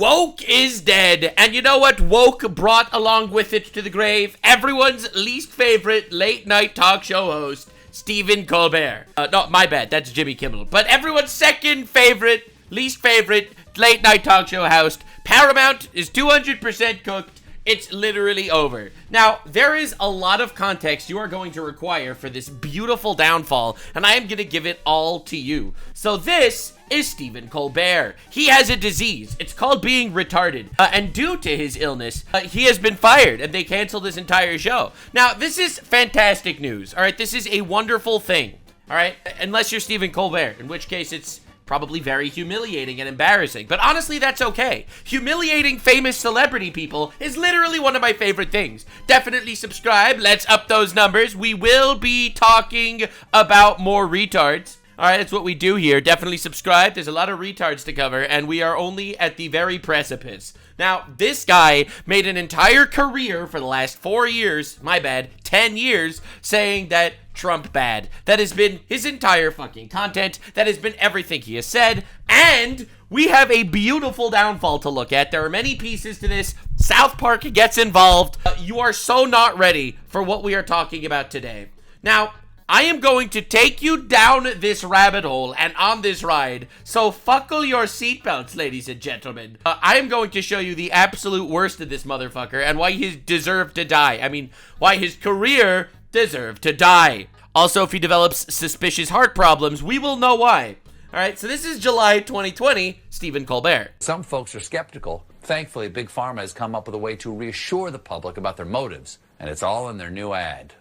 Woke is dead, and you know what woke brought along with it to the grave? Everyone's least favorite late night talk show host, Stephen Colbert. No, my bad, that's Jimmy Kimmel. But everyone's least favorite late night talk show host, Paramount, is 200% cooked. It's literally over. Now, there is a lot of context you are going to require for this beautiful downfall, and I am going to give it all to you. So this is Stephen Colbert. He has a disease. It's called being retarded. And due to his illness, he has been fired, and they canceled his entire show. Now, this is fantastic news, all right? This is a wonderful thing, all right? Unless you're Stephen Colbert, in which case it's probably very humiliating and embarrassing. But honestly, that's okay. Humiliating famous celebrity people is literally one of my favorite things. Definitely subscribe. Let's up those numbers. We will be talking about more retards. All right, that's what we do here. Definitely subscribe. There's a lot of retards to cover, and we are only at the very precipice. Now, this guy made an entire career for the last 4 years, 10 years, saying that Trump bad. That has been his entire fucking content. That has been everything he has said. And we have a beautiful downfall to look at. There are many pieces to this. South Park gets involved. You are so not ready for what we are talking about today. Now, I am going to take you down this rabbit hole and on this ride, so buckle your seatbelts, ladies and gentlemen. I am going to show you the absolute worst of this motherfucker and why he deserved to die. I mean, why his career deserved to die. Also, if he develops suspicious heart problems, we will know why. All right, so this is July 2020, Stephen Colbert. Some folks are skeptical. Thankfully, Big Pharma has come up with a way to reassure the public about their motives, and it's all in their new ad.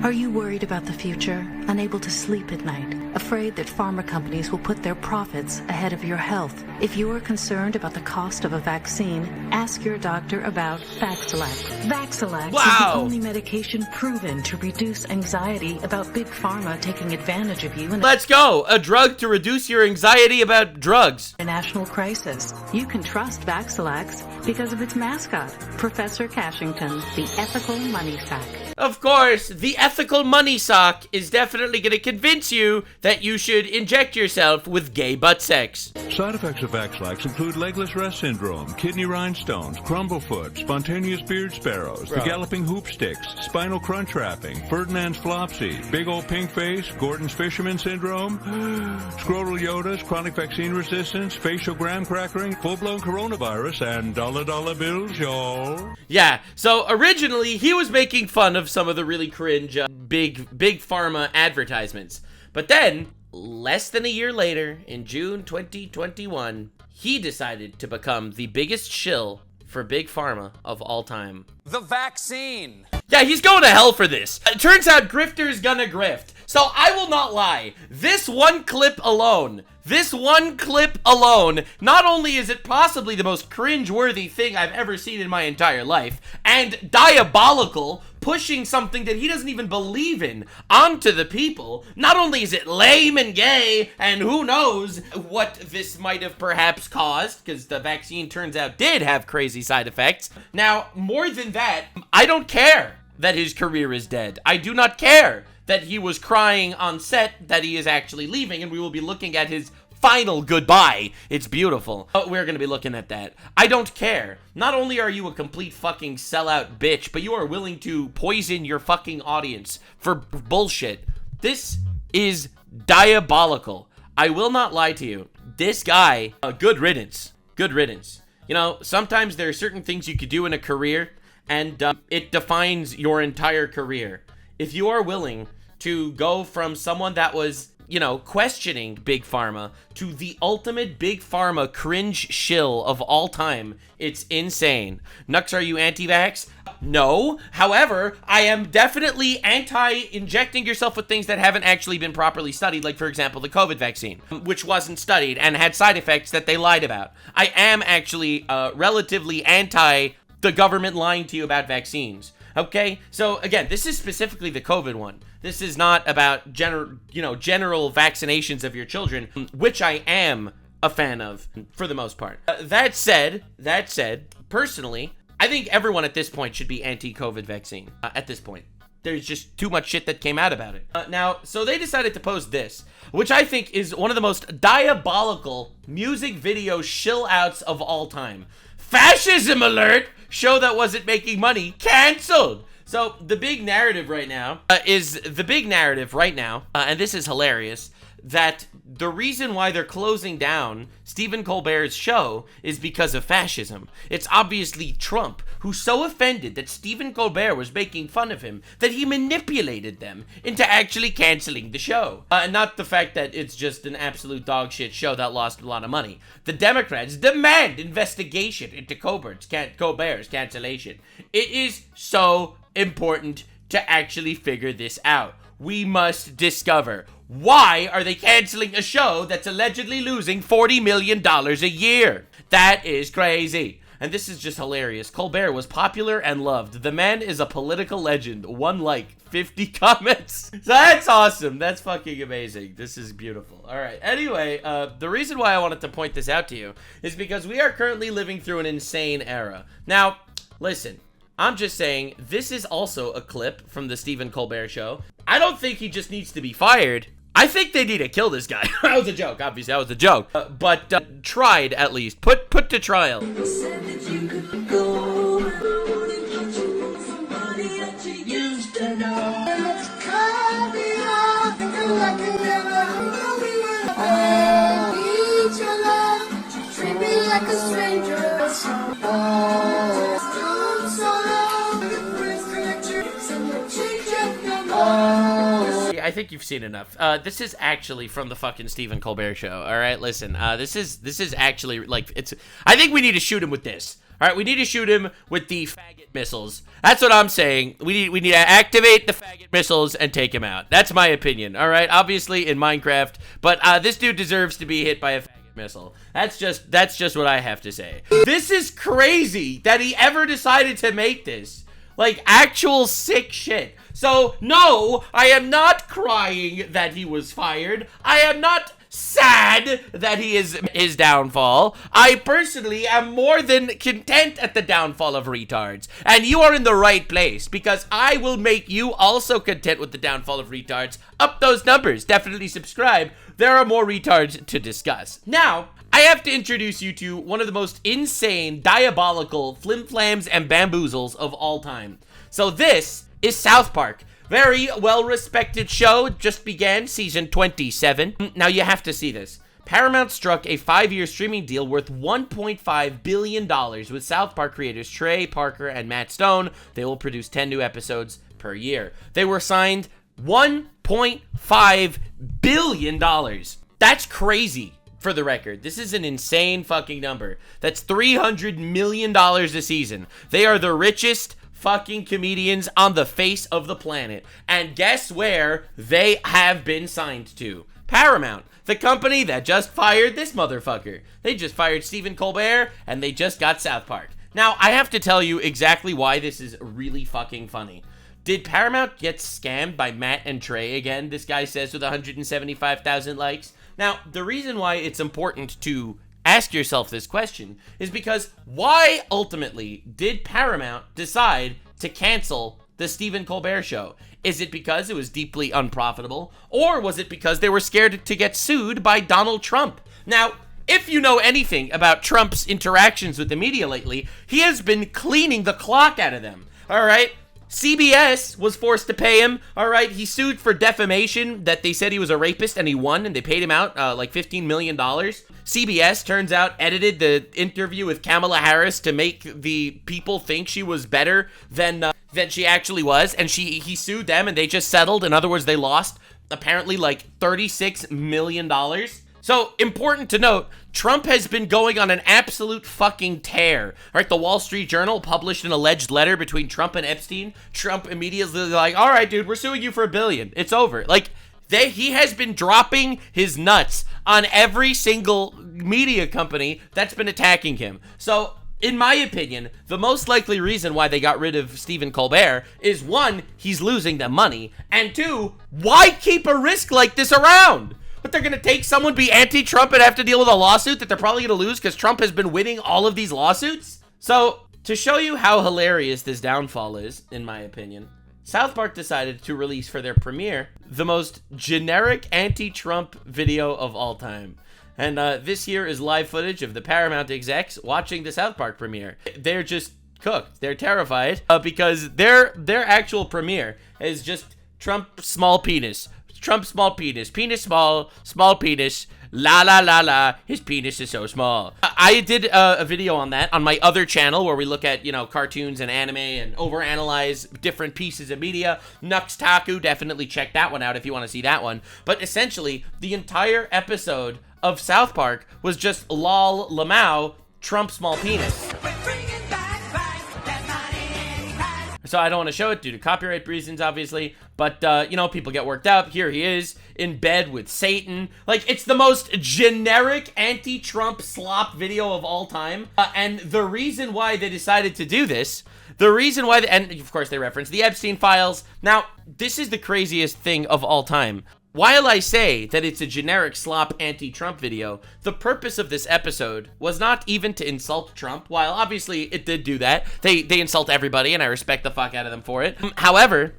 Are you worried about the future? Unable to sleep at night? Afraid that pharma companies will put their profits ahead of your health? If you are concerned about the cost of a vaccine, ask your doctor about Vaxilax. Vaxilax is the only medication proven to reduce anxiety about Big Pharma taking advantage of you. Let's go! A drug to reduce your anxiety about drugs. A national crisis. You can trust Vaxilax because of its mascot, Professor Cashington, the ethical money sack. Of course, the ethical money sock is definitely going to convince you that you should inject yourself with gay butt sex. Side effects of Vaxilax include legless rest syndrome, kidney rhinestones, crumblefoot, spontaneous beard sparrows, the galloping hoop sticks, spinal crunch wrapping, Ferdinand's flopsy, big old pink face, Gordon's fisherman syndrome, scrotal yodas, chronic vaccine resistance, facial graham crackering, full-blown coronavirus, and dollar bills, y'all. Yeah, so originally he was making fun of some of the really cringe big pharma advertisements. But then, less than a year later, in June 2021, he decided to become the biggest shill for big pharma of all time. The vaccine. Yeah, he's going to hell for this. It turns out grifter's gonna grift. So I will not lie, this one clip alone, not only is it possibly the most cringe-worthy thing I've ever seen in my entire life, and diabolical, pushing something that he doesn't even believe in onto the people, not only is it lame and gay, and who knows what this might have perhaps caused, because the vaccine turns out did have crazy side effects. Now, more than that, I don't care that his career is dead. I do not care that he was crying on set that he is actually leaving, and we will be looking at his final goodbye. It's beautiful. We're gonna be looking at that. I don't care. Not only are you a complete fucking sellout bitch, but you are willing to poison your fucking audience for bullshit. This is diabolical. I will not lie to you. This guy, good riddance. Good riddance. You know, sometimes there are certain things you could do in a career, and it defines your entire career. If you are willing to go from someone that was, you know, questioning Big Pharma to the ultimate Big Pharma cringe shill of all time, it's insane. Nux, are you anti-vax? No. However, I am definitely anti-injecting yourself with things that haven't actually been properly studied, like, for example, the COVID vaccine, which wasn't studied and had side effects that they lied about. I am actually relatively anti the government lying to you about vaccines. Okay, so again, this is specifically the COVID one. This is not about general vaccinations of your children, which I am a fan of for the most part. That said, personally, I think everyone at this point should be anti-COVID vaccine at this point. there's just too much shit that came out about it. Now, so they decided to post this, which I think is one of the most diabolical music video shill-outs of all time. Fascism alert! Show that wasn't making money, canceled! So, the big narrative right now, and this is hilarious, that the reason why they're closing down Stephen Colbert's show is because of fascism. It's obviously Trump, who's so offended that Stephen Colbert was making fun of him that he manipulated them into actually canceling the show. Not the fact that it's just an absolute dog shit show that lost a lot of money. The Democrats demand investigation into Colbert's cancellation. It is so important to actually figure this out. We must discover, why are they canceling a show that's allegedly losing $40 million a year? That is crazy. And this is just hilarious. Colbert was popular and loved. The man is a political legend. 1 like, 50 comments. So that's awesome. That's fucking amazing. This is beautiful. All right. Anyway, the reason why I wanted to point this out to you is because we are currently living through an insane era. Now, listen. I'm just saying, this is also a clip from the Stephen Colbert show. I don't think he just needs to be fired. I think they need to kill this guy. That was a joke, obviously, that was a joke. But tried, at least. Put to trial. I think you've seen enough. This is actually from the fucking Stephen Colbert show. All right, listen. This is actually like it's. I think we need to shoot him with this. All right, we need to shoot him with the faggot missiles. That's what I'm saying. We need to activate the faggot missiles and take him out. That's my opinion. All right, obviously in Minecraft, but this dude deserves to be hit by a faggot missile. That's just what I have to say. This is crazy that he ever decided to make this. Like actual sick shit. So, no, I am not crying that he was fired. I am not sad that he is his downfall. I personally am more than content at the downfall of retards. And you are in the right place, because I will make you also content with the downfall of retards. Up those numbers. Definitely subscribe. There are more retards to discuss. Now, I have to introduce you to one of the most insane, diabolical flimflams and bamboozles of all time. So this is South Park. Very well-respected show. Just began season 27. Now you have to see this. Paramount struck a 5-year streaming deal worth $1.5 billion with South Park creators Trey Parker and Matt Stone. They will produce 10 new episodes per year. They were signed $1.5 billion. That's crazy. For the record, this is an insane fucking number. That's $300 million a season. They are the richest fucking comedians on the face of the planet. And guess where they have been signed to? Paramount, the company that just fired this motherfucker. They just fired Stephen Colbert, and they just got South Park. Now, I have to tell you exactly why this is really fucking funny. Did Paramount get scammed by Matt and Trey again? This guy says with 175,000 likes. Now, the reason why it's important to ask yourself this question is because why ultimately did Paramount decide to cancel the Stephen Colbert show? Is it because it was deeply unprofitable, or was it because they were scared to get sued by Donald Trump? Now, if you know anything about Trump's interactions with the media lately, he has been cleaning the clock out of them, all right? CBS was forced to pay him, all right? He sued for defamation that they said he was a rapist, and he won, and they paid him out like $15 million. CBS, turns out, edited the interview with Kamala Harris to make the people think she was better than she actually was, and he sued them, and they just settled. In other words, they lost apparently like $36 million. So, important to note, Trump has been going on an absolute fucking tear. Right, the Wall Street Journal published an alleged letter between Trump and Epstein. Trump immediately like, all right, dude, we're suing you for $1 billion. It's over. Like, he has been dropping his nuts on every single media company that's been attacking him. So, in my opinion, the most likely reason why they got rid of Stephen Colbert is, 1, he's losing them money, and 2, why keep a risk like this around? But they're going to take someone, be anti-Trump, and have to deal with a lawsuit that they're probably going to lose because Trump has been winning all of these lawsuits? So, to show you how hilarious this downfall is, in my opinion, South Park decided to release for their premiere the most generic anti-Trump video of all time. And this here is live footage of the Paramount execs watching the South Park premiere. They're just cooked. They're terrified because their actual premiere is just Trump small penis. Trump small penis. Penis small. Small penis. La la la la, his penis is so small. I did a video on that on my other channel where we look at, you know, cartoons and anime and overanalyze different pieces of media. Taku, definitely check that one out if you want to see that one. But essentially, the entire episode of South Park was just lol lamau, Trump small penis. So I don't want to show it due to copyright reasons, obviously, but, you know, people get worked up. Here he is in bed with Satan. Like, it's the most generic anti-Trump slop video of all time. And the reason why they decided to do this, and of course they reference the Epstein files. Now, this is the craziest thing of all time. While I say that it's a generic slop anti-Trump video, the purpose of this episode was not even to insult Trump, while obviously it did do that. They insult everybody, and I respect the fuck out of them for it. However,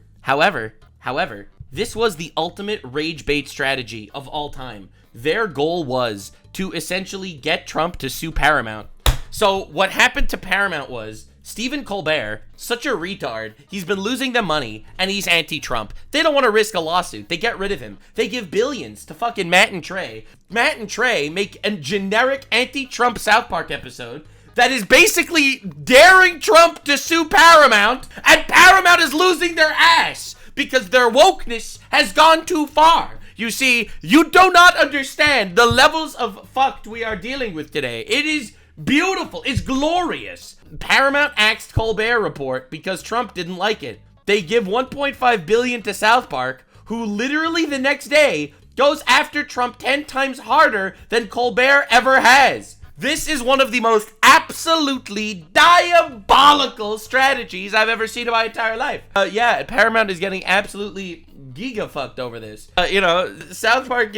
this was the ultimate rage bait strategy of all time. Their goal was to essentially get Trump to sue Paramount. So what happened to Paramount was Stephen Colbert, such a retard, he's been losing them money, and he's anti-Trump. They don't want to risk a lawsuit. They get rid of him. They give billions to fucking Matt and Trey. Matt and Trey make a generic anti-Trump South Park episode that is basically daring Trump to sue Paramount, and Paramount is losing their ass because their wokeness has gone too far. You see, you do not understand the levels of fucked we are dealing with today. It is beautiful. It's glorious. Paramount axed Colbert Report because Trump didn't like it. They give $1.5 billion to South Park, who literally the next day goes after Trump 10 times harder than Colbert ever has. This is one of the most absolutely diabolical strategies I've ever seen in my entire life. Yeah, Paramount is getting absolutely giga-fucked over this. You know, Paramount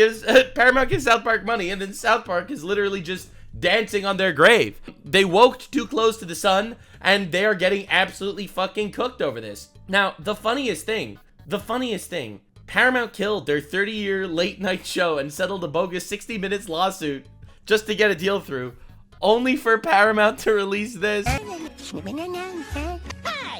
gives South Park money, and then South Park is literally just dancing on their grave. They woke too close to the sun, and they are getting absolutely fucking cooked over this. Now, the funniest thing, Paramount killed their 30-year late-night show and settled a bogus 60 Minutes lawsuit just to get a deal through, only for Paramount to release this. Hi,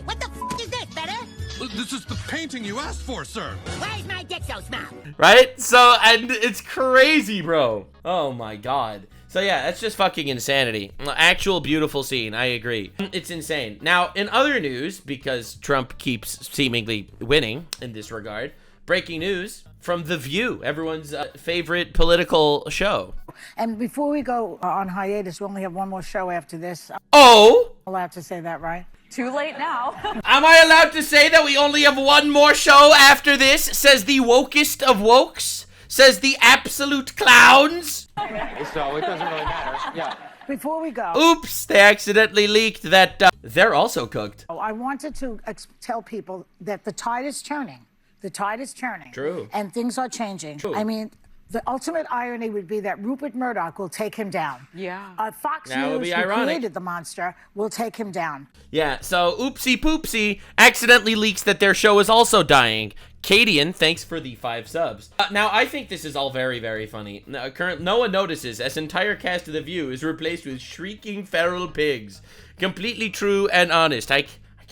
what the f*** is this, better? This is the painting you asked for, sir. Why is my dick so small? Right? So, and it's crazy, bro. Oh my god. So yeah, that's just fucking insanity. Actual beautiful scene, I agree. It's insane. Now, in other news, because Trump keeps seemingly winning in this regard, breaking news from The View, everyone's favorite political show. And before we go on hiatus, we only have one more show after this. Oh! I'm allowed to say that, right? Too late now. Am I allowed to say that we only have one more show after this? Says the wokest of wokes? Says the absolute clowns? So it doesn't really matter. Yeah. Before we go. Oops, they accidentally leaked that they're also cooked. I wanted to tell people that the tide is turning. The tide is turning. True. And things are changing. True. I mean, the ultimate irony would be that Rupert Murdoch will take him down. Yeah. Fox That would News, be who ironic. created the monster, will take him down. Yeah, so oopsie poopsie accidentally leaks that their show is also dying. Cadian, thanks for the 5 subs. Now, I think this is all very, very funny. No one notices as entire cast of The View is replaced with shrieking feral pigs. Completely true and honest.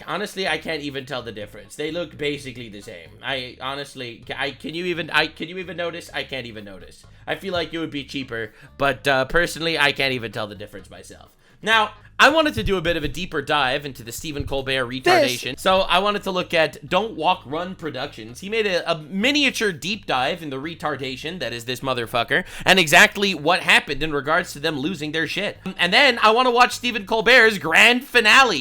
Honestly, I can't even tell the difference. They look basically the same. Can you even notice? I can't even notice. I feel like it would be cheaper, but personally, I can't even tell the difference myself. Now, I wanted to do a bit of a deeper dive into the Stephen Colbert retardation. So I wanted to look at Don't Walk Run Productions. He made a miniature deep dive in the retardation that is this motherfucker and exactly what happened in regards to them losing their shit. And then I want to watch Stephen Colbert's grand finale,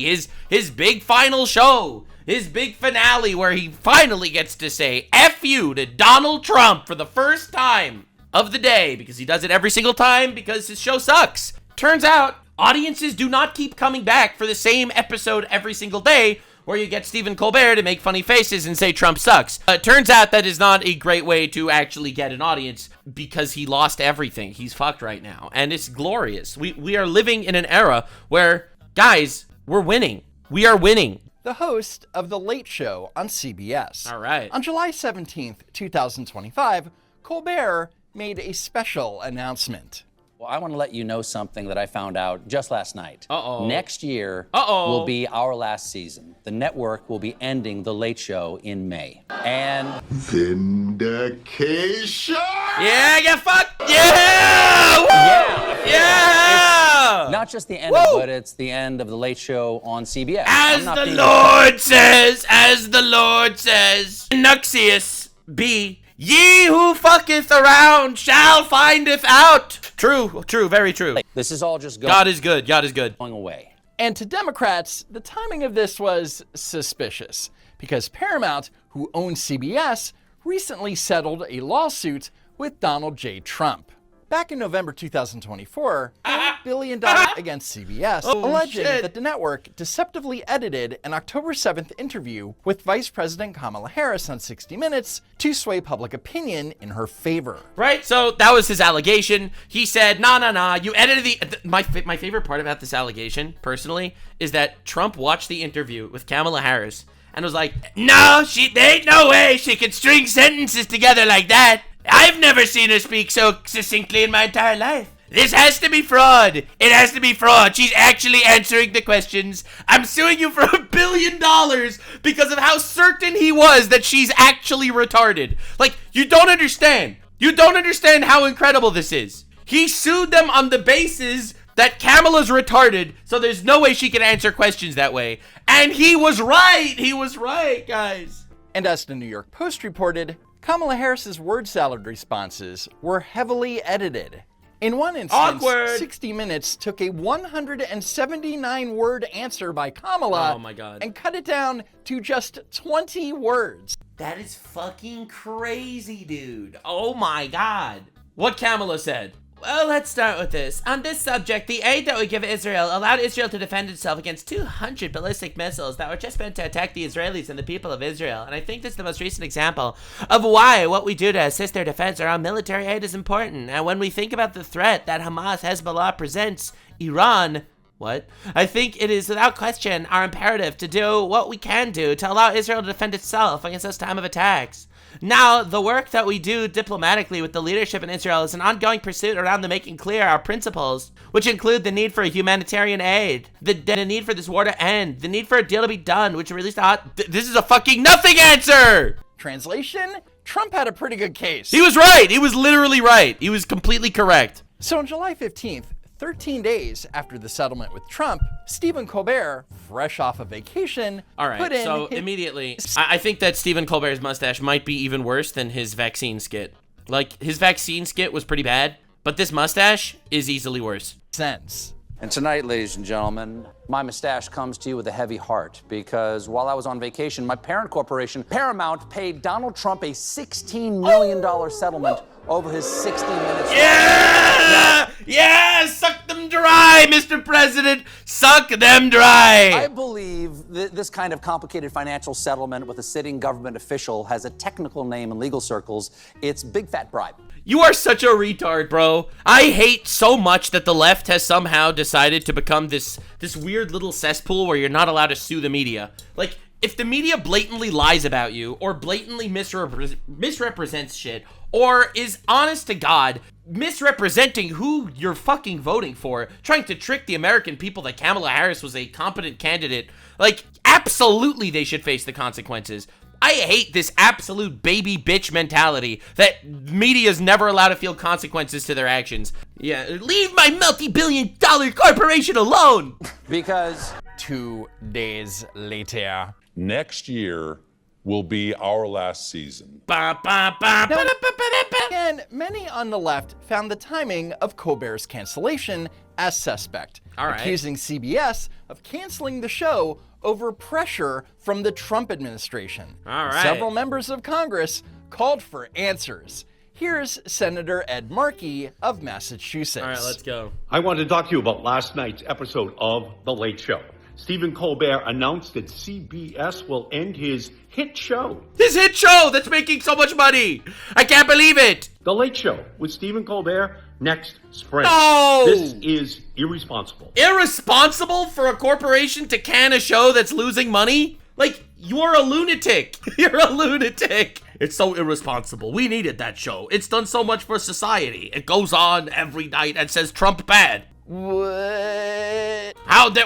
his big final show. His big finale where he finally gets to say F you to Donald Trump for the first time of the day, because he does it every single time because his show sucks. Turns out, audiences do not keep coming back for the same episode every single day where you get Stephen Colbert to make funny faces and say Trump sucks. Turns out that is not a great way to actually get an audience because he lost everything. He's fucked right now. And it's glorious. We are living in an era where, guys, we're winning. We are winning. the host of The Late Show on CBS. All right. On July 17th, 2025, Colbert made a special announcement. Well, I want to let you know something that I found out just last night. Uh-oh. Next year Uh-oh. will be our last season. The network will be ending The Late Show in May. And Vindication! Yeah, get fucked! Yeah! Woo! Yeah! not just the end of it, but it's the end of The Late Show on CBS. As the Lord says, Nuxius be, ye who fucketh around shall findeth out. True, very true. This is all just God is good, going away. And to Democrats, the timing of this was suspicious, because Paramount, who owns CBS, recently settled a lawsuit with Donald J. Trump. Back in November 2024, $4 billion against CBS, alleging that the network deceptively edited an October 7th interview with Vice President Kamala Harris on 60 Minutes to sway public opinion in her favor. Right, so that was his allegation. He said, nah, you edited my favorite part about this allegation, personally, is that Trump watched the interview with Kamala Harris and was like, no, there ain't no way she can string sentences together like that. I've never seen her speak so succinctly in my entire life. This has to be fraud. It has to be fraud. She's actually answering the questions. I'm suing you for $1 billion because of how certain he was that she's actually retarded. Like, you don't understand. You don't understand how incredible this is. He sued them on the basis that Kamala's retarded, so there's no way she can answer questions that way. And he was right. He was right, guys. And as the New York Post reported, Kamala Harris's word salad responses were heavily edited. In one instance, 60 Minutes took a 179-word answer by Kamala and cut it down to just 20 words. That is fucking crazy, dude. Oh my God. What Kamala said. Well, let's start with this. On this subject, the aid that we give Israel allowed Israel to defend itself against 200 ballistic missiles that were just meant to attack the Israelis and the people of Israel. And I think this is the most recent example of why what we do to assist their defense around military aid is important. And when we think about the threat that Hamas, Hezbollah presents Iran, I think it is without question our imperative to do what we can do to allow Israel to defend itself against this time of attacks. Now, the work that we do diplomatically with the leadership in Israel is an ongoing pursuit around the making clear our principles, which include the need for humanitarian aid, the need for this war to end, the need for a deal to be done, which released this is a fucking nothing answer! Translation? Trump had a pretty good case. He was right! He was literally right! He was completely correct. So on July 15th, 13 days after the settlement with Trump, Stephen Colbert, fresh off a vacation, put in immediately, I think that Stephen Colbert's mustache might be even worse than his vaccine skit. Like, his vaccine skit was pretty bad, but this mustache is easily worse. Sense. And tonight, ladies and gentlemen, my mustache comes to you with a heavy heart because while I was on vacation, my parent corporation, Paramount, paid Donald Trump a $16 million settlement over his 60 Minutes. Yeah! Yeah! Suck them dry, Mr. President! Suck them dry! I believe this kind of complicated financial settlement with a sitting government official has a technical name in legal circles. It's big fat bribe. You are such a retard, bro. I hate so much that the left has somehow decided to become this weird little cesspool where you're not allowed to sue the media. Like, if the media blatantly lies about you, or blatantly misrepresents shit, or is honest to God misrepresenting who you're fucking voting for, trying to trick the American people that Kamala Harris was a competent candidate, like, absolutely they should face the consequences. I hate this absolute baby bitch mentality that media's never allowed to feel consequences to their actions. Yeah, leave my multi-billion-dollar corporation alone! Because 2 days later, next year will be our last season. And many on the left found the timing of Colbert's cancellation as suspect, accusing CBS of canceling the show over pressure from the Trump administration. Several members of Congress called for answers. Here's Senator Ed Markey of Massachusetts. All right, let's go. I want to talk to you about last night's episode of The Late Show. Stephen Colbert announced that CBS will end his hit show. His hit show that's making so much money. I can't believe it. The Late Show with Stephen Colbert next spring. No! This is irresponsible. Irresponsible for a corporation to can a show that's losing money? Like, you're a lunatic. You're a lunatic. It's so irresponsible. We needed that show. It's done so much for society. It goes on every night and says Trump bad. What?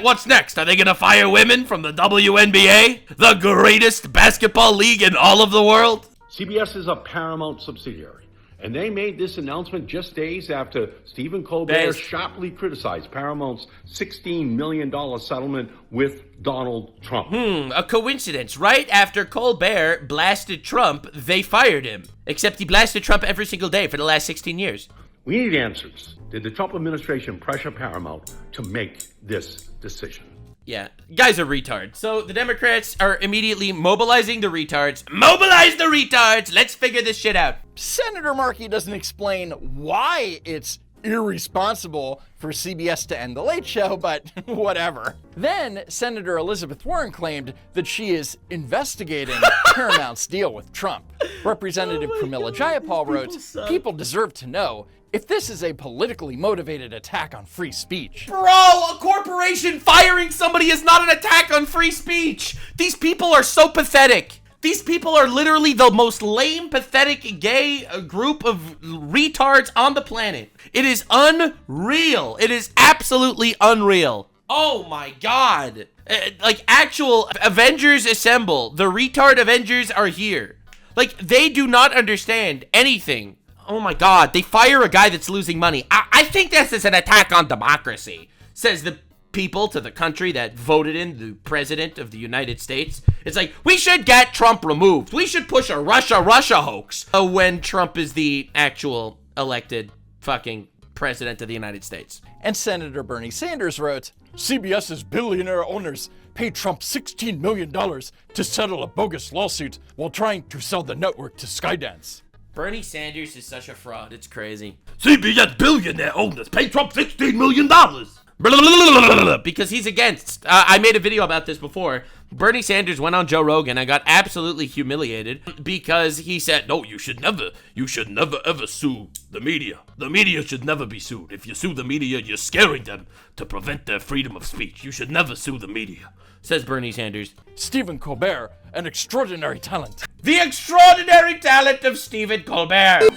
What's next? Are they gonna fire women from the WNBA? The greatest basketball league in all of the world? CBS is a Paramount subsidiary, and they made this announcement just days after Stephen Colbert sharply criticized Paramount's $16 million settlement with Donald Trump. A coincidence. Right after Colbert blasted Trump, they fired him. Except he blasted Trump every single day for the last 16 years. We need answers. Did the Trump administration pressure Paramount to make this decision? Yeah, guys are retards. So the Democrats are immediately mobilizing the retards. Mobilize the retards! Let's figure this shit out. Senator Markey doesn't explain why it's irresponsible for CBS to end The Late Show, but whatever. Then Senator Elizabeth Warren claimed that she is investigating Paramount's deal with Trump. Representative Pramila Jayapal wrote, "People deserve to know if this is a politically motivated attack on free speech." Bro, a corporation firing somebody is not an attack on free speech. These people are so pathetic. These people are literally the most lame, pathetic, gay group of retards on the planet. It is unreal. It is absolutely unreal. Oh my God. Like, actual Avengers assemble. The retard Avengers are here. Like, they do not understand anything. Oh my God, they fire a guy that's losing money. I think this is an attack on democracy, says the people to the country that voted in the president of the United States. It's like, we should get Trump removed. We should push a Russia hoax when Trump is the actual elected fucking president of the United States. And Senator Bernie Sanders wrote, "CBS's billionaire owners paid Trump $16 million to settle a bogus lawsuit while trying to sell the network to Skydance." Bernie Sanders is such a fraud. It's crazy. CBS billionaire owners paid Trump $16 million. Because he's against. I made a video about this before. Bernie Sanders went on Joe Rogan and got absolutely humiliated because he said, no, you should never ever sue the media. The media should never be sued. If you sue the media, you're scaring them to prevent their freedom of speech. You should never sue the media, says Bernie Sanders. Stephen Colbert, an extraordinary talent. The extraordinary talent of Stephen Colbert.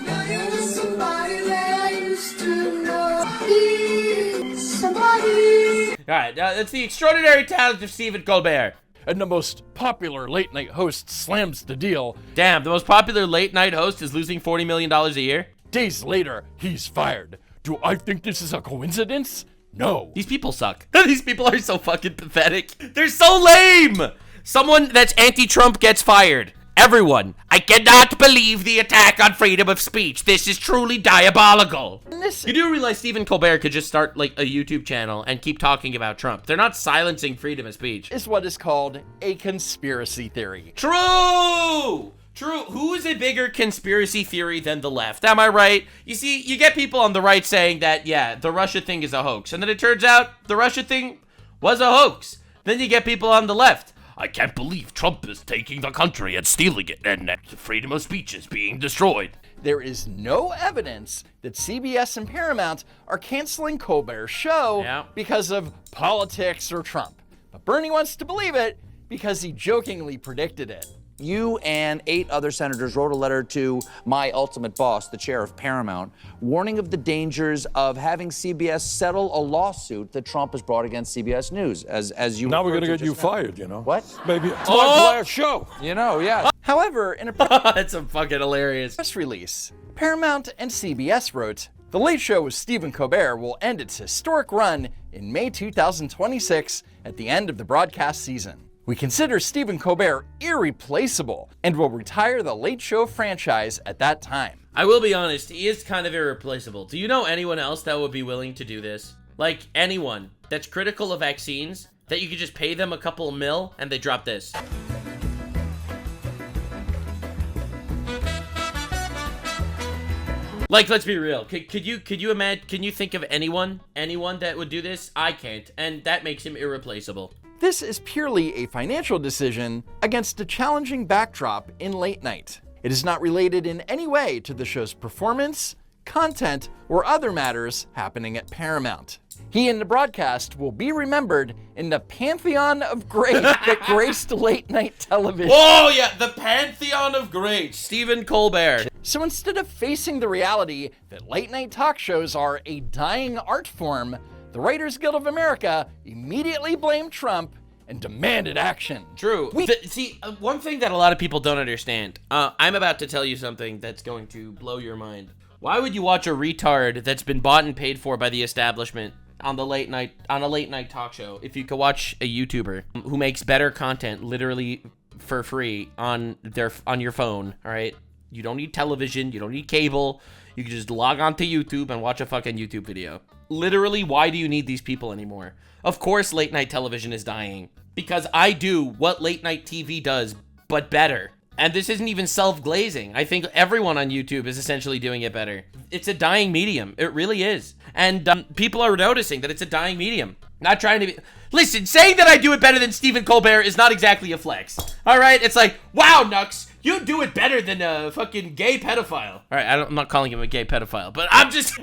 Alright, that's the extraordinary talent of Stephen Colbert. And the most popular late night host slams the deal. Damn, the most popular late night host is losing $40 million a year? Days later, he's fired. Do I think this is a coincidence? No. These people suck. These people are so fucking pathetic. They're so lame. Someone that's anti-Trump gets fired. Everyone, I cannot believe the attack on freedom of speech. This is truly diabolical. You do realize Stephen Colbert could just start like a YouTube channel and keep talking about Trump. They're not silencing freedom of speech. Is what is called a conspiracy theory. True! True. Who is a bigger conspiracy theory than the left? Am I right? You see, you get people on the right saying that, yeah, the Russia thing is a hoax. And then it turns out the Russia thing was a hoax. Then you get people on the left. I can't believe Trump is taking the country and stealing it, and that freedom of speech is being destroyed. There is no evidence that CBS and Paramount are canceling Colbert's show because of politics or Trump. But Bernie wants to believe it because he jokingly predicted it. You and 8 other senators wrote a letter to my ultimate boss, the chair of Paramount, warning of the dangers of having CBS settle a lawsuit that Trump has brought against CBS News. As you now we're going to get you fired, you know. What? Maybe it's my last show. You know, yeah. However, in a that's a fucking hilarious press release, Paramount and CBS wrote, "The Late Show with Stephen Colbert will end its historic run in May 2026 at the end of the broadcast season. We consider Stephen Colbert irreplaceable and will retire the Late Show franchise at that time." I will be honest, he is kind of irreplaceable. Do you know anyone else that would be willing to do this? Like, anyone that's critical of vaccines, that you could just pay them a couple mil and they drop this. Like, let's be real. Could you imagine? Can you think of anyone that would do this? I can't, and that makes him irreplaceable. This is purely a financial decision against a challenging backdrop in late night. It is not related in any way to the show's performance, content, or other matters happening at Paramount. He and the broadcast will be remembered in the pantheon of great that graced late night television. Oh yeah, the pantheon of greats, Stephen Colbert. So instead of facing the reality that late night talk shows are a dying art form, the Writers Guild of America immediately blamed Trump and demanded action. True. See, one thing that a lot of people don't understand, I'm about to tell you something that's going to blow your mind. Why would you watch a retard that's been bought and paid for by the establishment on a late night talk show if you could watch a YouTuber who makes better content literally for free on your phone, all right? You don't need television, you don't need cable. You can just log on to YouTube and watch a fucking YouTube video. Literally, why do you need these people anymore? Of course late night television is dying. Because I do what late night TV does, but better. And this isn't even self-glazing. I think everyone on YouTube is essentially doing it better. It's a dying medium. It really is. And people are noticing that it's a dying medium. Not trying to be... Listen, saying that I do it better than Stephen Colbert is not exactly a flex. All right? It's like, wow, Nux, you do it better than a fucking gay pedophile. All right, I'm not calling him a gay pedophile, but I'm just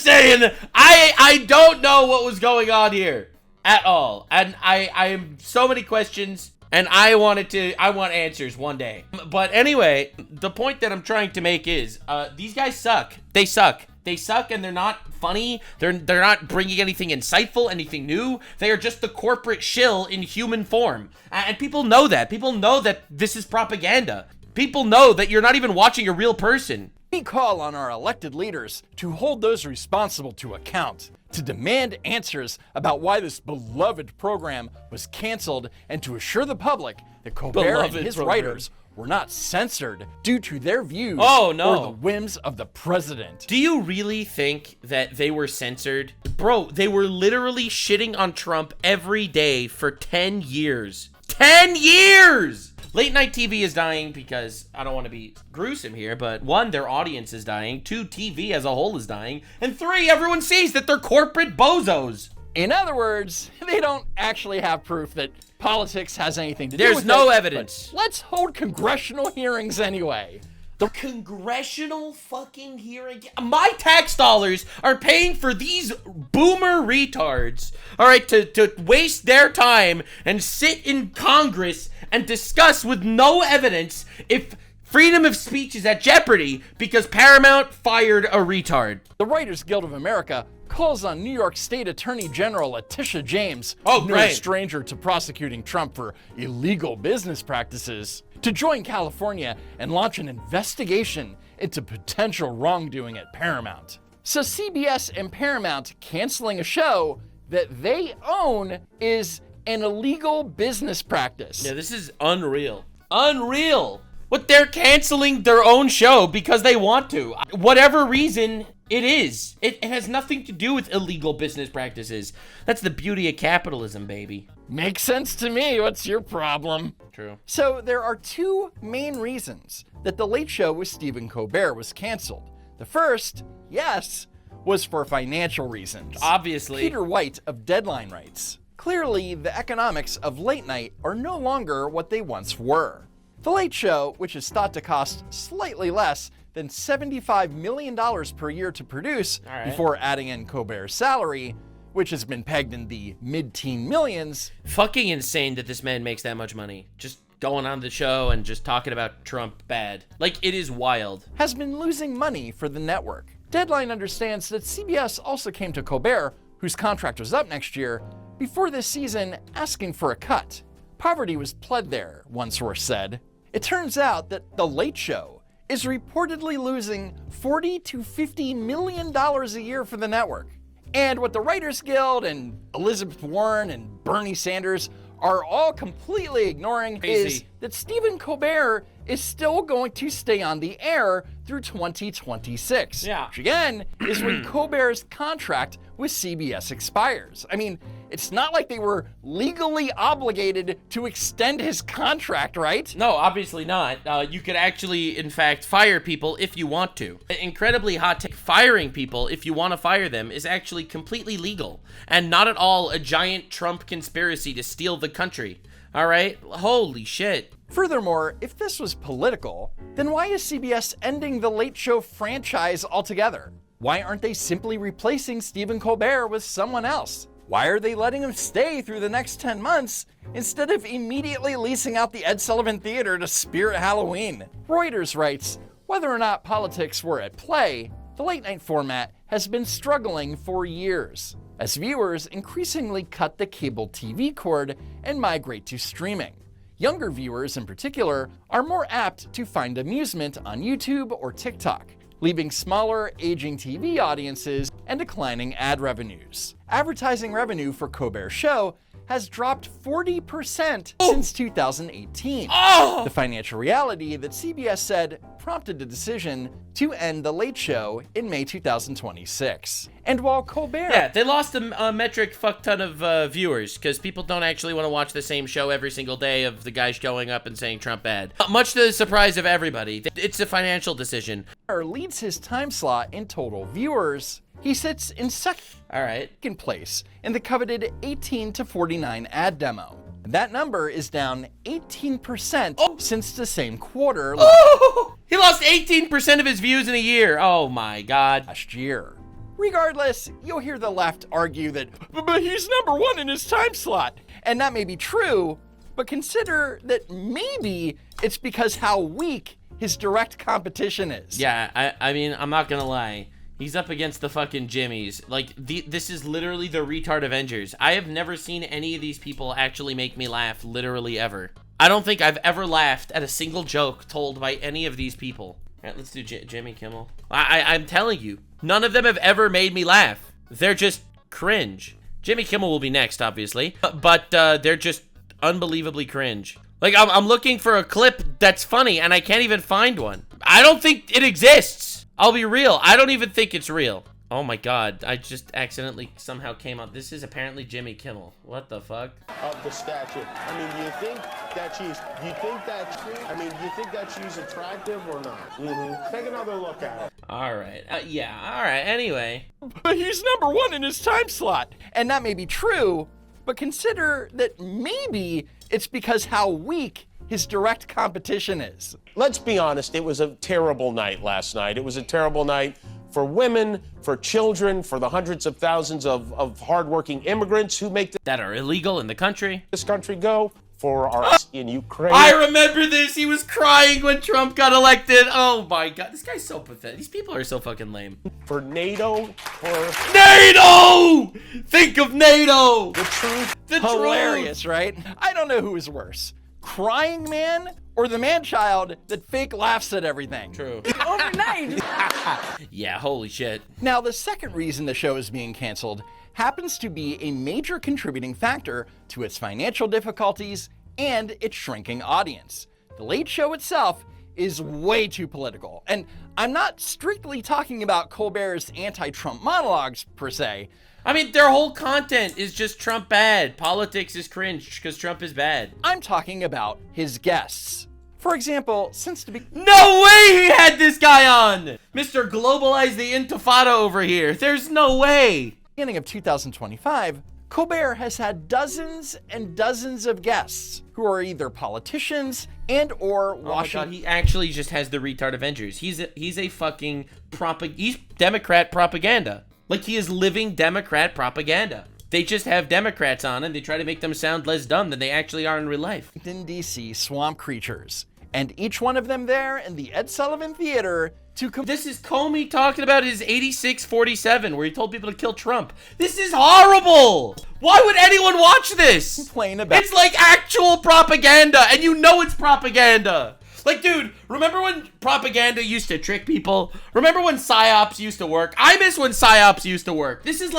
saying, I don't know what was going on here at all. And I have so many questions, and I want answers one day. But anyway, the point that I'm trying to make is, these guys suck. They suck. They suck, and they're not funny. They're not bringing anything insightful, anything new. They are just the corporate shill in human form. And people know that. People know that this is propaganda. People know that you're not even watching a real person. We call on our elected leaders to hold those responsible to account, to demand answers about why this beloved program was canceled, and to assure the public that Colbert and his writers were not censored due to their views or the whims of the president. Do you really think that they were censored? Bro, they were literally shitting on Trump every day for 10 years. 10 years! Late night TV is dying because, I don't want to be gruesome here, but 1, their audience is dying, 2, TV as a whole is dying, and 3, everyone sees that they're corporate bozos. In other words, they don't actually have proof that politics has anything to do with it. There's no evidence. Let's hold congressional hearings anyway. The congressional fucking hearing? My tax dollars are paying for these boomer retards, all right, to waste their time and sit in Congress and discuss with no evidence if freedom of speech is at jeopardy because Paramount fired a retard. The Writers Guild of America calls on New York State Attorney General Letitia James, no stranger to prosecuting Trump for illegal business practices, to join California and launch an investigation into potential wrongdoing at Paramount. So CBS and Paramount canceling a show that they own is an illegal business practice. Yeah, this is unreal. Unreal. What, they're canceling their own show because they want to. Whatever reason it is. It has nothing to do with illegal business practices. That's the beauty of capitalism, baby. Makes sense to me. What's your problem? True. So there are 2 main reasons that The Late Show with Stephen Colbert was canceled. The first, yes, was for financial reasons. Obviously. Peter White of Deadline writes, clearly the economics of late night are no longer what they once were. The Late Show, which is thought to cost slightly less than $75 million per year to produce before adding in Colbert's salary, which has been pegged in the mid-teen millions. Fucking insane that this man makes that much money. Just going on the show and just talking about Trump bad. Like, it is wild. Has been losing money for the network. Deadline understands that CBS also came to Colbert, whose contract was up next year, before this season asking for a cut. Poverty was pled there, one source said. It turns out that The Late Show is reportedly losing $40 to $50 million a year for the network. And what the Writers Guild and Elizabeth Warren and Bernie Sanders are all completely ignoring is that Stephen Colbert is still going to stay on the air through 2026. Yeah. Which again is when Colbert's contract with CBS expires. I mean, It's not like they were legally obligated to extend his contract, right? No, obviously not. You could actually, in fact, fire people if you want to. Incredibly hot take. Firing people, if you want to fire them, is actually completely legal and not at all a giant Trump conspiracy to steal the country. All right? Holy shit. Furthermore, if this was political, then why is CBS ending the Late Show franchise altogether? Why aren't they simply replacing Stephen Colbert with someone else? Why are they letting him stay through the next 10 months instead of immediately leasing out the Ed Sullivan Theater to Spirit Halloween? Reuters writes, whether or not politics were at play, the late-night format has been struggling for years, as viewers increasingly cut the cable TV cord and migrate to streaming. Younger viewers, in particular, are more apt to find amusement on YouTube or TikTok, leaving smaller, aging TV audiences and declining ad revenues. Advertising revenue for Colbert's show has dropped 40% since 2018. The financial reality that CBS said prompted the decision to end The Late Show in May 2026. And while Colbert... Yeah, they lost a metric fuck ton of viewers because people don't actually want to watch the same show every single day of the guy showing up and saying Trump bad. Much to the surprise of everybody, it's a financial decision. ...leads his time slot in total viewers. He sits in second place in the coveted 18 to 49 ad demo. That number is down 18% since the same quarter he lost 18% of his views in a year. Oh my God. Last year. Regardless, you'll hear the left argue that, but he's number one in his time slot. And that may be true, but consider that maybe it's because how weak his direct competition is. Yeah, I mean, I'm not gonna lie. He's up against the fucking Jimmies. Like, this is literally the retard Avengers. I have never seen any of these people actually make me laugh, literally ever. I don't think I've ever laughed at a single joke told by any of these people. All right, let's do Jimmy Kimmel. I'm telling you, none of them have ever made me laugh. They're just cringe. Jimmy Kimmel will be next, obviously, but they're just unbelievably cringe. Like, I'm looking for a clip that's funny, and I can't even find one. I don't think it exists. I'll be real. I don't even think it's real. Oh my God. I just accidentally somehow came up. This is apparently Jimmy Kimmel. What the fuck? Of the statue. I mean, do you think that she's attractive or not? Take another look at it. All right. Yeah. All right. Anyway. But he's number one in his time slot. And that may be true, but consider that maybe it's because how weak his direct competition is. Let's be honest, it was a terrible night last night. It was a terrible night for women, for children, for the hundreds of thousands of hardworking immigrants who make that are illegal in the country. This country go, for our in Ukraine. I remember this. He was crying when Trump got elected. Oh my God, this guy's so pathetic. These people are so fucking lame. For NATO, for NATO! Think of NATO! The truth. Hilarious, right? I don't know who is worse. Crying man or the man-child that fake laughs at everything? True. Overnight. Yeah, holy shit. Now, the second reason the show is being canceled happens to be a major contributing factor to its financial difficulties and its shrinking audience. The Late Show itself is way too political. And I'm not strictly talking about Colbert's anti-Trump monologues, per se. I mean, their whole content is just Trump bad. Politics is cringe because Trump is bad. I'm talking about his guests. For example, No way he had this guy on! Mr. Globalize the Intifada over here. There's no way! Beginning of 2025, Colbert has had dozens and dozens of guests who are either politicians and or Washington. Oh my God, he actually just has the retard Avengers. He's a fucking he's Democrat propaganda. Like, he is living Democrat propaganda. They just have Democrats on and they try to make them sound less dumb than they actually are in real life. In DC swamp creatures, and each one of them there in the Ed Sullivan Theater to This is Comey talking about his 86-47 where he told people to kill Trump. This is horrible! Why would anyone watch this? Complain about It's like actual propaganda, and you know it's propaganda. Like, dude, remember when propaganda used to trick people? Remember when PSYOPs used to work? I miss when PSYOPs used to work. This is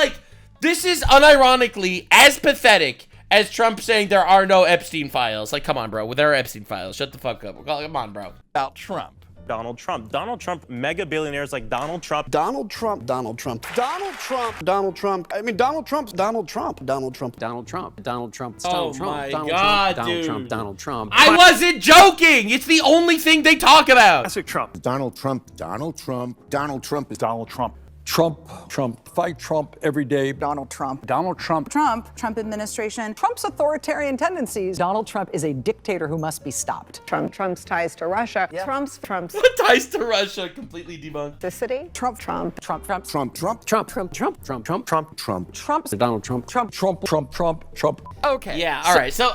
unironically as pathetic as Trump saying there are no Epstein files. Like, come on, bro. There are Epstein files. Shut the fuck up. Come on, bro. About Trump. Donald Trump. Donald Trump, mega billionaires like Donald Trump. Donald Trump, Donald Trump, Donald Trump, Donald Trump. I mean, Donald Trump's Donald Trump, Donald Trump, Donald Trump, Donald Trump, Oh Donald Trump, my Donald God, Trump, dude. Donald Trump, Donald Trump. I wasn't joking. It's the only thing they talk about. Classic Trump. Donald Trump, Donald Trump, Donald Trump is Donald Trump. Trump, fight Trump every day. Donald Trump. Donald Trump. Trump administration. Trump's authoritarian tendencies. Donald Trump is a dictator who must be stopped. Trump's ties to Russia. Yeah. Trump's What ties to Russia? Completely debunked. the city. Trump. Trump. Trump, Donald Trump. Okay. Yeah, all right. So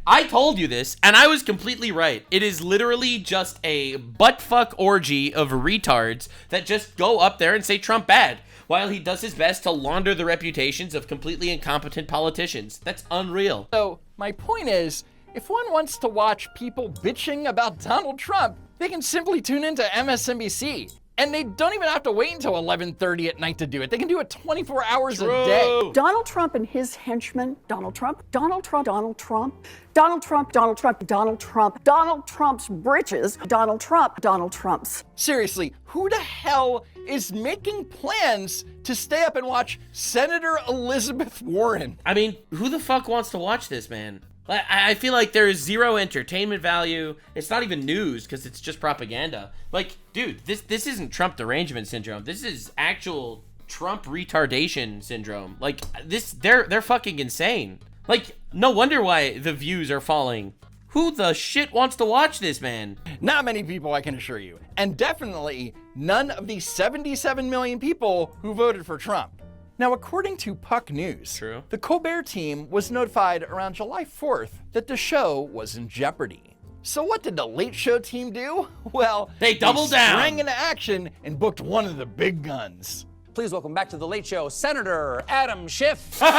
I told you this, and I was completely right. It is literally just a buttfuck orgy of retards that just go up there and say Trump bad, while he does his best to launder the reputations of completely incompetent politicians. That's unreal. So my point is, if one wants to watch people bitching about Donald Trump, they can simply tune into MSNBC. And they don't even have to wait until 11:30 at night to do it. They can do it 24 hours a day. Donald Trump and his henchmen, Donald Trump's britches, Donald Trump's. Seriously, who the hell is making plans to stay up and watch Senator Elizabeth Warren? I mean, who the fuck wants to watch this, man? I feel like there is zero entertainment value. It's not even news because it's just propaganda. Like, dude, this isn't Trump derangement syndrome. This is actual Trump retardation syndrome. Like, they're fucking insane. Like, no wonder why the views are falling. Who the shit wants to watch this, man? Not many people, I can assure you. And definitely none of the 77 million people who voted for Trump. Now, according to Puck News, the Colbert team was notified around July 4th that the show was in jeopardy. So what did the Late Show team do? Well, they doubled down, sprang into action and booked one of the big guns. Please welcome back to The Late Show, Senator Adam Schiff. No!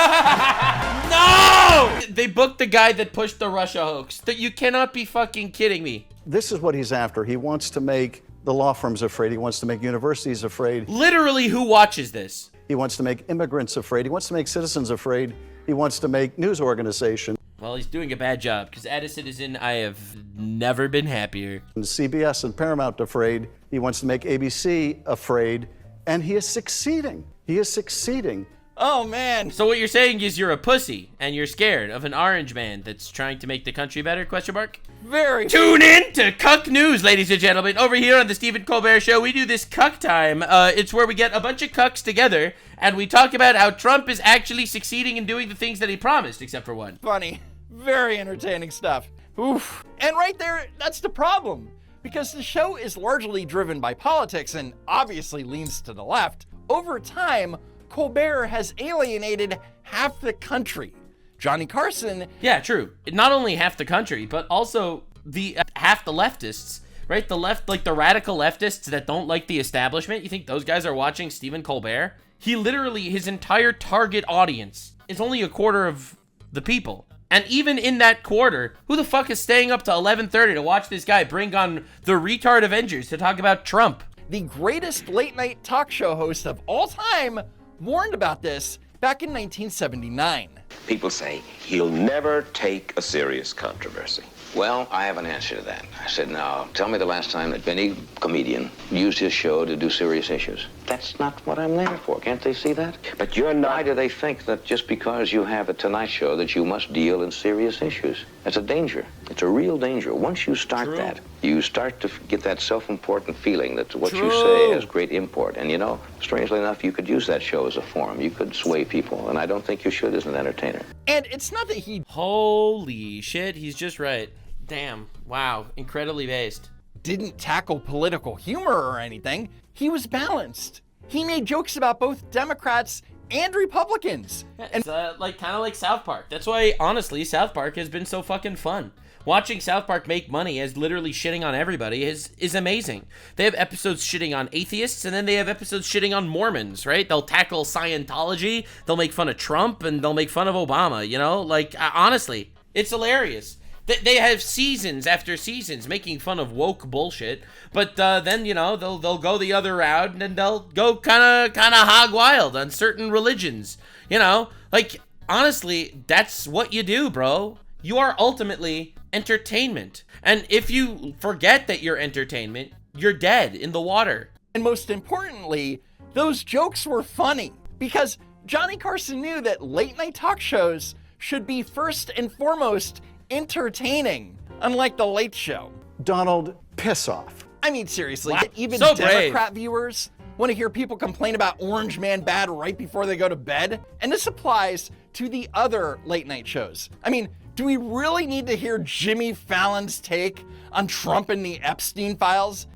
They booked the guy that pushed the Russia hoax. You cannot be fucking kidding me. This is what he's after. He wants to make the law firms afraid. He wants to make universities afraid. Literally, who watches this? He wants to make immigrants afraid. He wants to make citizens afraid. He wants to make news organizations. Well, he's doing a bad job, because as a citizen, I have never been happier. And CBS and Paramount afraid. He wants to make ABC afraid. And he is succeeding. He is succeeding. Oh, man. So what you're saying is you're a pussy, and you're scared of an orange man that's trying to make the country better, question mark? Very. Tune in to Cuck News, ladies and gentlemen. Over here on the Stephen Colbert Show, we do this Cuck Time. It's where we get a bunch of cucks together, and we talk about how Trump is actually succeeding in doing the things that he promised, except for one. Funny. Very entertaining stuff. Oof. And right there, that's the problem. Because the show is largely driven by politics and obviously leans to the left, over time, Colbert has alienated half the country. Johnny Carson... Yeah, true. Not only half the country, but also the half the leftists, right? The left, like the radical leftists that don't like the establishment. You think those guys are watching Stephen Colbert? He literally, his entire target audience is only a quarter of the people. And even in that quarter, who the fuck is staying up to 11:30 to watch this guy bring on the retard Avengers to talk about Trump? The greatest late-night talk show host of all time warned about this back in 1979. People say he'll never take a serious controversy. Well, I have an answer to that. I said, now, tell me the last time that any comedian used his show to do serious issues. That's not what I'm there for. Can't they see that? But you're not. Why do they think that just because you have a Tonight Show that you must deal in serious issues? That's a danger. It's a real danger. Once you start that, you start to get that self-important feeling that what you say has great import. And you know, strangely enough, you could use that show as a forum. You could sway people, and I don't think you should as an entertainer. And it's not that he... Holy shit, he's just right. Damn. Wow. Incredibly based. Didn't tackle political humor or anything. He was balanced. He made jokes about both Democrats and Republicans. It's like kind of like South Park. That's why, honestly, South Park has been so fucking fun. Watching South Park make money as literally shitting on everybody is amazing. They have episodes shitting on atheists, and then they have episodes shitting on Mormons, right? They'll tackle Scientology, they'll make fun of Trump, and they'll make fun of Obama, you know? Like, honestly, it's hilarious. They have seasons after seasons making fun of woke bullshit, but then, you know, they'll go the other route, and then they'll go kind of hog wild on certain religions, you know? Like, honestly, that's what you do, bro. You are ultimately entertainment. And if you forget that you're entertainment, you're dead in the water. And most importantly, those jokes were funny because Johnny Carson knew that late night talk shows should be first and foremost entertaining, unlike The Late Show. Donald, piss off. I mean, seriously, Wow. even So Democrat viewers want to hear people complain about Orange Man bad right before they go to bed. And this applies to the other late night shows. I mean, do we really need to hear Jimmy Fallon's take on Trump and the Epstein files?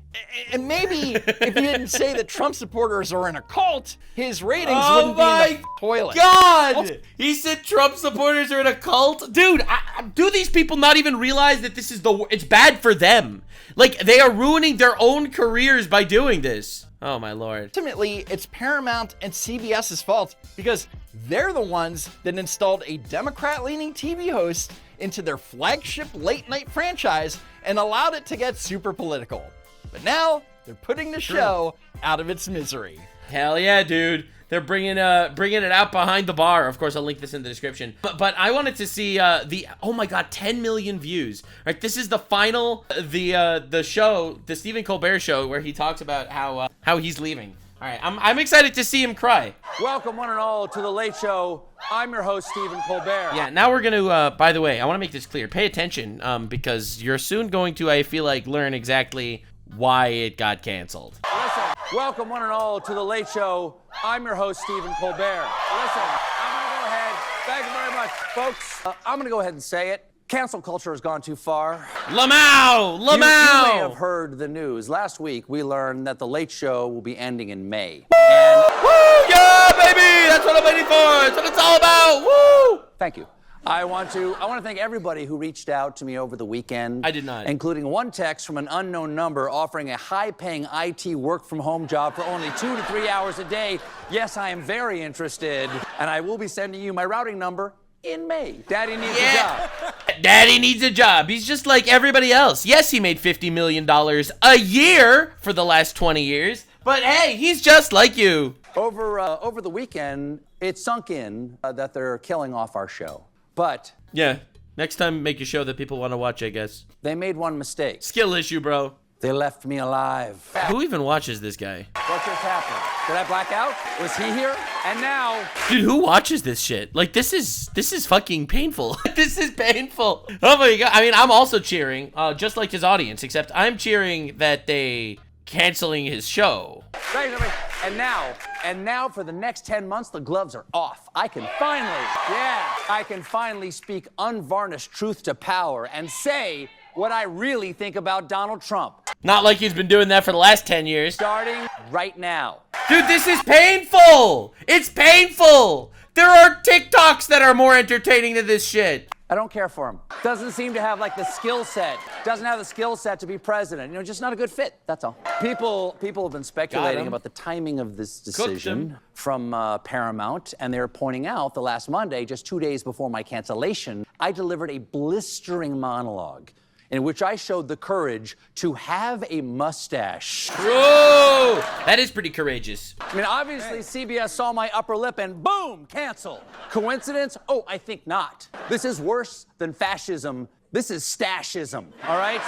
And maybe if you didn't say that Trump supporters are in a cult, his ratings wouldn't be in the toilet. God! He said Trump supporters are in a cult? Dude, do these people not even realize that this is it's bad for them? Like, they are ruining their own careers by doing this. Oh my Lord. Ultimately, it's Paramount and CBS's fault because they're the ones that installed a Democrat-leaning TV host into their flagship late-night franchise and allowed it to get super political. But now, they're putting the show out of its misery. Hell yeah, dude. They're bringing it out behind the bar. Of course, I'll link this in the description. But I wanted to see oh my God, 10 million views. Right, this is the final, the show, the Stephen Colbert show, where he talks about how he's leaving. All right, I'm excited to see him cry. Welcome, one and all, to The Late Show. I'm your host, Stephen Colbert. Yeah, now we're gonna, by the way, I want to make this clear. Pay attention, because you're soon going to, I feel like, learn exactly why it got canceled. Listen, welcome, one and all, to The Late Show. I'm your host, Stephen Colbert. Listen, I'm gonna go ahead. Thank you very much, folks. I'm gonna go ahead and say it. Cancel culture has gone too far. Lamau! You may have heard the news. Last week, we learned that The Late Show will be ending in May. And woo! Yeah, baby! That's what I'm waiting for! That's what it's all about! Woo! Thank you. I want to thank everybody who reached out to me over the weekend. I did not. Including one text from an unknown number offering a high-paying IT work-from-home job for only 2 to 3 hours a day. Yes, I am very interested, and I will be sending you my routing number in May. Daddy needs a job. Daddy needs a job. He's just like everybody else. Yes, he made $50 million a year for the last 20 years, but hey, he's just like you. Over the weekend, it sunk in that they're killing off our show. But yeah, next time make a show that people want to watch, I guess. They made one mistake. Skill issue, bro. They left me alive. Who even watches this guy? What just happened? Did I black out? Was he here? And now, dude, who watches this shit? Like, this is fucking painful. This is painful. Oh my God. I mean, I'm also cheering, just like his audience, except I'm cheering that they canceling his show. And now for the next 10 months, the gloves are off. I can finally speak unvarnished truth to power and say what I really think about Donald Trump. Not like he's been doing that for the last 10 years. Starting right now. Dude, this is painful. It's painful. There are TikToks that are more entertaining than this shit. I don't care for him. Doesn't seem to have like the skill set. Doesn't have the skill set to be president. You know, just not a good fit. That's all. People have been speculating about the timing of this decision from Paramount, and they're pointing out the last Monday, just 2 days before my cancellation, I delivered a blistering monologue in which I showed the courage to have a mustache. Whoa! That is pretty courageous. I mean, obviously, CBS saw my upper lip and boom, cancel. Coincidence? Oh, I think not. This is worse than fascism. This is stashism, all right?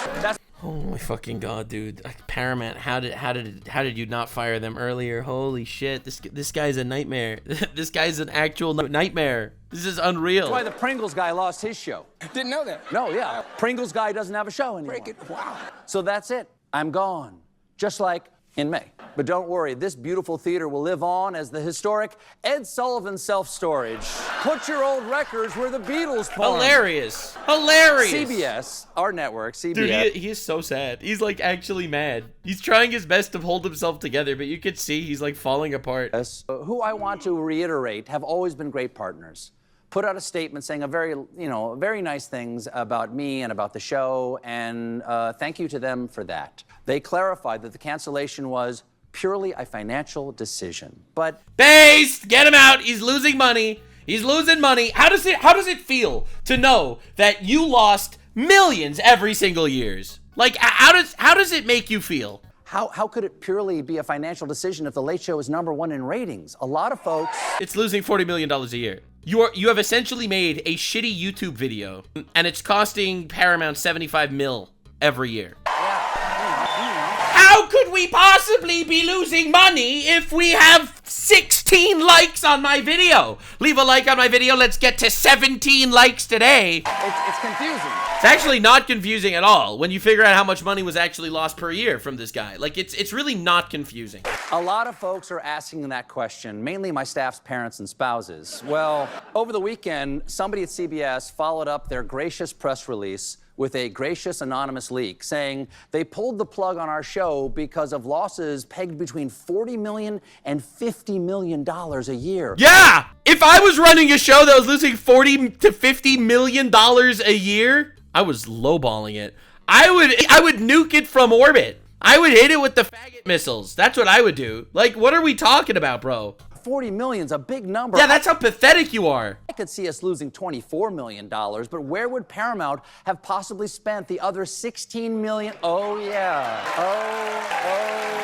Oh my fucking God, dude. Paramount, how did you not fire them earlier? Holy shit, this guy's a nightmare. This guy's an actual nightmare. This is unreal. That's why the Pringles guy lost his show. Didn't know that. No, yeah. Pringles guy doesn't have a show anymore. Wow. So that's it. I'm gone. Just like in May. But don't worry, this beautiful theater will live on as the historic Ed Sullivan Self-Storage. Put your old records where the Beatles performed. Hilarious. Hilarious. CBS, our network, CBS. Dude, he is so sad. He's like actually mad. He's trying his best to hold himself together, but you could see he's like falling apart. Who I want to reiterate have always been great partners. Put out a statement saying very nice things about me and about the show, and thank you to them for that. They clarified that the cancellation was purely a financial decision. But based, get him out. He's losing money. He's losing money. How does it feel to know that you lost millions every single year? Like, how does it make you feel? How could it purely be a financial decision if The Late Show is #1 in ratings? A lot of folks... It's losing $40 million a year. You have essentially made a shitty YouTube video, and it's costing Paramount 75 mil every year. How could we possibly be losing money if we have 16 likes on my video? Leave a like on my video. Let's get to 17 likes today. It's confusing. It's actually not confusing at all when you figure out how much money was actually lost per year from this guy. Like, it's really not confusing. A lot of folks are asking that question, mainly my staff's parents and spouses. Well, over the weekend, somebody at CBS followed up their gracious press release with a gracious anonymous leak saying they pulled the plug on our show because of losses pegged between $40 million and $50 million a year. Yeah! If I was running a show that was losing $40 to $50 million a year, I was lowballing it. I would nuke it from orbit. I would hit it with the faggot missiles. That's what I would do. Like, what are we talking about, bro? 40 million's a big number. Yeah, that's how pathetic you are. I could see us losing $24 million, but where would Paramount have possibly spent the other $16 million? Oh, yeah. Oh,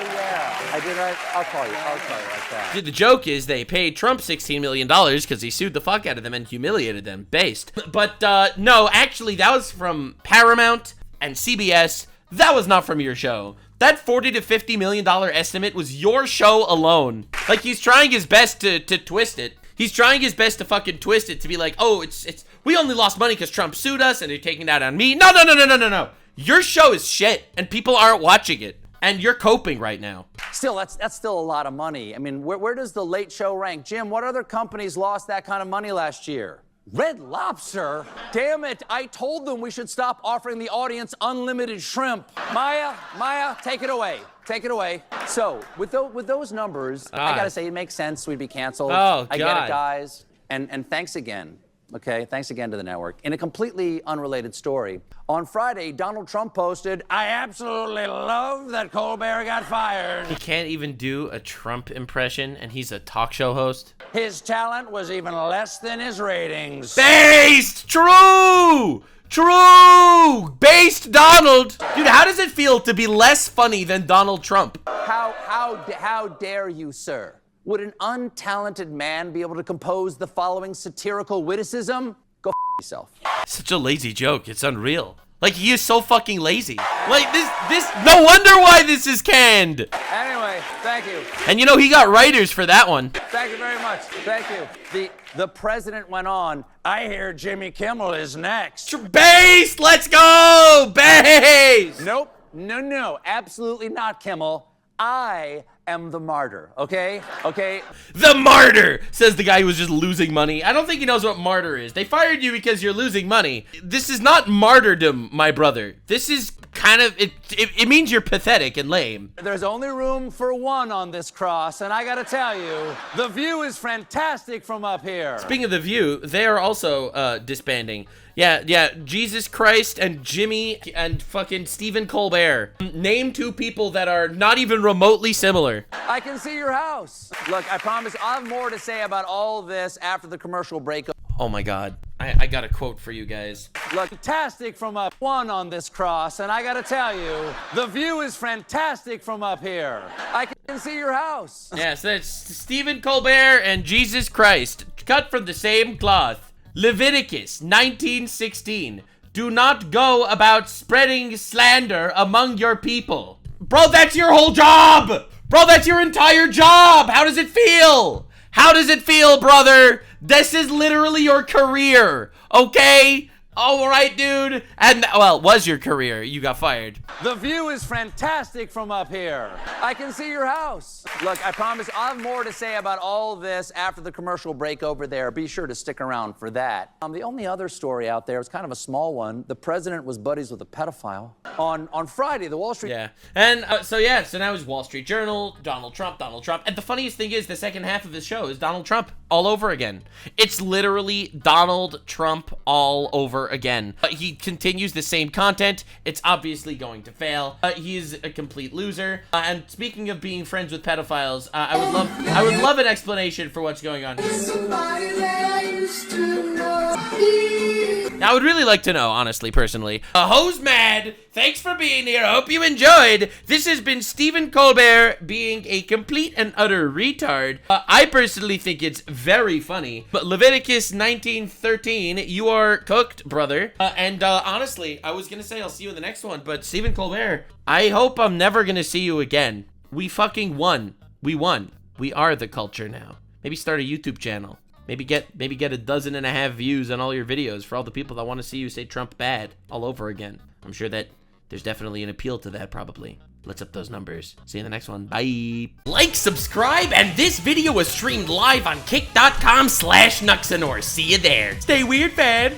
yeah. I did right. I'll call you like that. Dude, the joke is they paid Trump $16 million because he sued the fuck out of them and humiliated them. Based. But, no, actually, that was from Paramount and CBS. That was not from your show. That $40 to $50 million estimate was your show alone. Like, he's trying his best to twist it. He's trying his best to fucking twist it to be like, oh, we only lost money because Trump sued us and they're taking it out on me. No. Your show is shit and people aren't watching it. And you're coping right now. Still, that's still a lot of money. I mean, where does The Late Show rank? Jim, what other companies lost that kind of money last year? Red Lobster? Damn it, I told them we should stop offering the audience unlimited shrimp. Maya, take it away. Take it away. So, with those numbers, I gotta say, it makes sense we'd be canceled. Oh, God. I get it, guys. And thanks again. Okay, thanks again to the network. In a completely unrelated story, on Friday, Donald Trump posted, I absolutely love that Colbert got fired. He can't even do a Trump impression, and he's a talk show host. His talent was even less than his ratings. Based! True! Based Donald! Dude, how does it feel to be less funny than Donald Trump? How dare you, sir? Would an untalented man be able to compose the following satirical witticism? Go yourself. Such a lazy joke. It's unreal. Like, he is so fucking lazy. Like, this, no wonder why this is canned. Anyway, thank you. And you know, he got writers for that one. Thank you very much. Thank you. The president went on, I hear Jimmy Kimmel is next. Based! Let's go! Based! Nope. No. Absolutely not, Kimmel. I am the martyr, okay? Okay? The martyr, says the guy who was just losing money. I don't think he knows what martyr is. They fired you because you're losing money. This is not martyrdom, my brother. This is kind of, it means you're pathetic and lame. There's only room for one on this cross, and I gotta tell you, the view is fantastic from up here. Speaking of the view, they are also disbanding. Yeah, Jesus Christ and Jimmy and fucking Stephen Colbert. Name two people that are not even remotely similar. I can see your house. Look, I promise I'll have more to say about all this after the commercial break. Oh my God. I got a quote for you guys. Look, fantastic from up one on this cross, and I gotta tell you, the view is fantastic from up here. I can see your house. Yeah, so it's Stephen Colbert and Jesus Christ, cut from the same cloth. Leviticus 19:16. Do not go about spreading slander among your people. Bro, that's your whole job! Bro, that's your entire job! How does it feel? How does it feel, brother? This is literally your career, okay? All right, dude. And, well, was your career. You got fired. The view is fantastic from up here. I can see your house. Look, I promise I'll have more to say about all this after the commercial break over there. Be sure to stick around for that. The only other story out there is kind of a small one. The president was buddies with a pedophile. On Friday, the Wall Street... Yeah. And so now it's Wall Street Journal, Donald Trump. And the funniest thing is the second half of the show is Donald Trump all over again. It's literally Donald Trump all over again. He continues the same content. It's obviously going to fail. He's a complete loser. And speaking of being friends with pedophiles, I would love an explanation for what's going on here. I would really like to know, honestly, personally. Hose Mad, thanks for being here. I hope you enjoyed. This has been Stephen Colbert being a complete and utter retard. I personally think it's very funny. But Leviticus 19:13, you are cooked, brother. Honestly, I was gonna say I'll see you in the next one, but Stephen Colbert, I hope I'm never gonna see you again. We fucking won. We won. We are the culture now. Maybe start a YouTube channel. Maybe get 1.5 dozen views on all your videos for all the people that want to see you say Trump bad all over again. I'm sure that there's definitely an appeal to that, probably. Let's up those numbers. See you in the next one. Bye. Like, subscribe, and this video was streamed live on kick.com/Nuxanor. See you there. Stay weird, man.